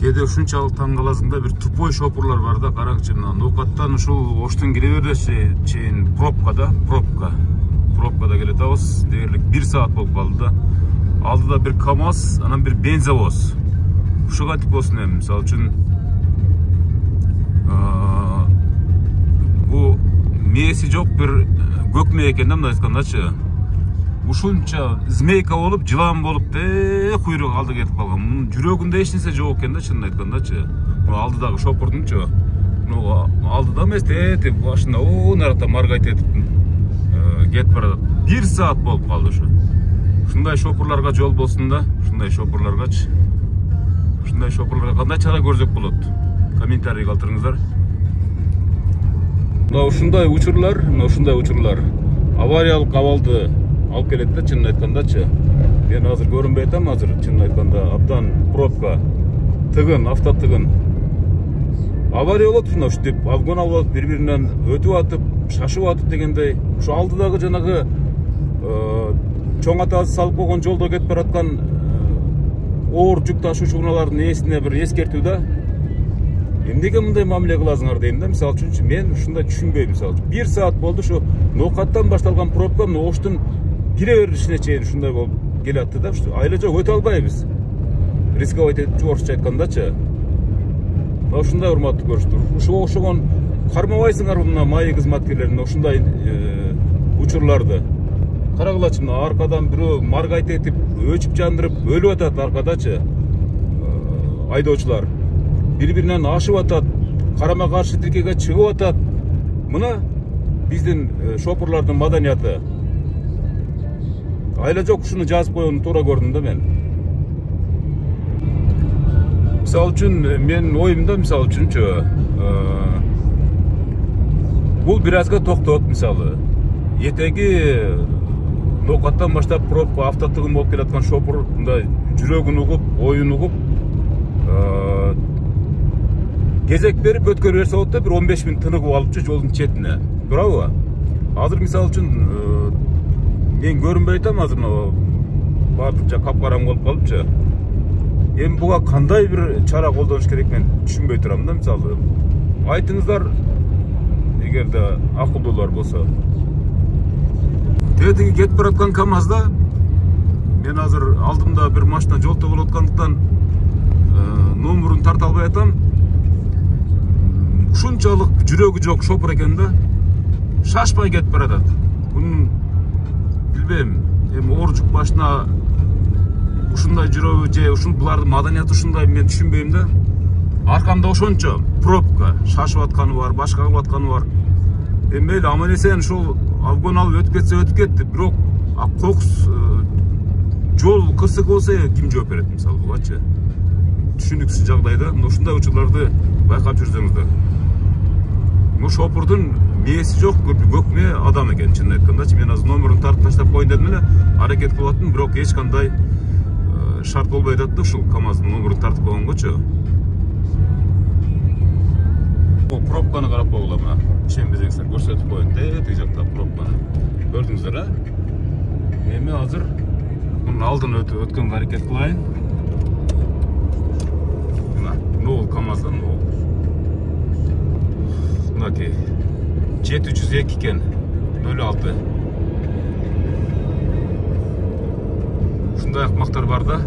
Кээде ушунчалык таң каласың да, бир тупой шопурлар бар да, караңчы, мына Ноокаттан ушул Оштун кире бериши чейин пробкада келе атабыз. Дээрлик 1 саат болуп калды да. Алдыда бир КамАЗ, анан бир бензовоз. Ушуга тип болсун эми, мисалы үчүн бу мээси жок бир көкмө экен да, мындай айткандачы. Ушунча змейка болуп, жылан болуп, куйрук алды кетип калган. Жүрөгүндө эч нерсе жок экен да, чынын айткандачы. Алдыдагы шопурдунчу. Алдыда эмес, тетип башында наракта маргайт этип кетип баратат. 1 саат болуп калды ушу. Ушундай шопурларга жол болсун да, ушундай шопурларга кандай чара көрсөк болот? Комментарий калтырыңыздар. Мына ушундай учурлар авариялык абалды алып келет да, чынын айткандачы. Мен азыр көрүнбөй атам, азыр чынын айтканда абдан пробка тыгын, автотыгын. Авария болот ушунда уштеп, обгон алып бири-биринен өтүп атып, шашып атып дегендей. Ушу алдыдагы жанагы чоң атасы салып койгон жолдо кетип бараткан оор жүк ташуучу унаалардын ээсине бир эскертүү да. Эмнеге мындай мамиле кыласыңар дейм да, мисалы үчүн. Мен ушундай түшүнбөйм, мисалы. 1 саат болду ушу Ноокаттан башталган пробка Оштун кире беришине чейин ушундай болуп келатты да. Айла жок өтө албайбыз. Рисковать этип орусча айткандачы. Ушундай урматтуу көрүштүр. Ушуга окшогон кармабайсыңар мына майы кызматкерлерин ушундай учурларды. Карагылачы, мына аркадан бирөө маргайт этип, өчүп жандырып өлүп атат аркадачы. Айдоочулар бири-биринен ашып атат, карама каршы тиркеге чыгып атат. Мына биздин шопурлардын маданияты. Айла жок ушуну жазып койгонду туура көрдүм да мен. Мисалы үчүн мен оюмда, мисалы үчүнчү, бул бир азга токтот, мисалы. Этеги Ноокаттан баштап пробка автотыгын болуп келаткан шопур мындай жүрөгүн угуп, оюн угуп, кезек берип өткөрө берсе болот да, бир 15 минут тыныгып алыпчы жолдун четине. Туурабы? Азыр мисалы үчүн мен көрүнбөй атам, азыр баардык жак капкараңгы болуп калыпчы. Эми буга кандай бир чара колдонуш керек мен түшүнбөй турам да, мисалы. Айтыңыздар, эгерде акылдуулар болсо. Тетиги кетип бараткан КамАЗда мен азыр алдымда бир машина жолто болуп аткандыктан номерун тарта албай атам. Ушунчалык жүрөгү жок шопур экен да. Шашпай кетип баратат. Бунун билбейм, эми оор жүк башына ушундай жүрөбү же ушун булардын маданияты ушундай мен түшүнбөйм да. Аркамда ошончо пробка, шашып атканы бар, башка кылып атканы бар. Эми мейли аман эсен ушул обгон алып өтүп кетсе өтүп кетти, бирок кокус жол кырсык болсо ким жооп берет, мисалы бугачы. Түшүнүксүз жагдайда ушундай учурларды байкап жүрсөңүздөр. Бул шопурдун мээси жок, көкмө адам экен, чынын айткандачы. Мен азыр номерун тартып таштап коеюн дедим эле, аракет кылып аттым, бирок эч кандай шарт болбой атат да ушул КамАздын номерун тартып койгонгочу. Пробканы карап койгула, мына ишенбесеңиздер көрсөтүп коеюн, тиги жакта пробканы. Көрдүңүздөр, а? Эми азыр мунун алдын өткөнгө аракет кылайын. Мына Нол КамАздан Нол. Мынакей 702 экен, 06. Ушундай акмактар бар да.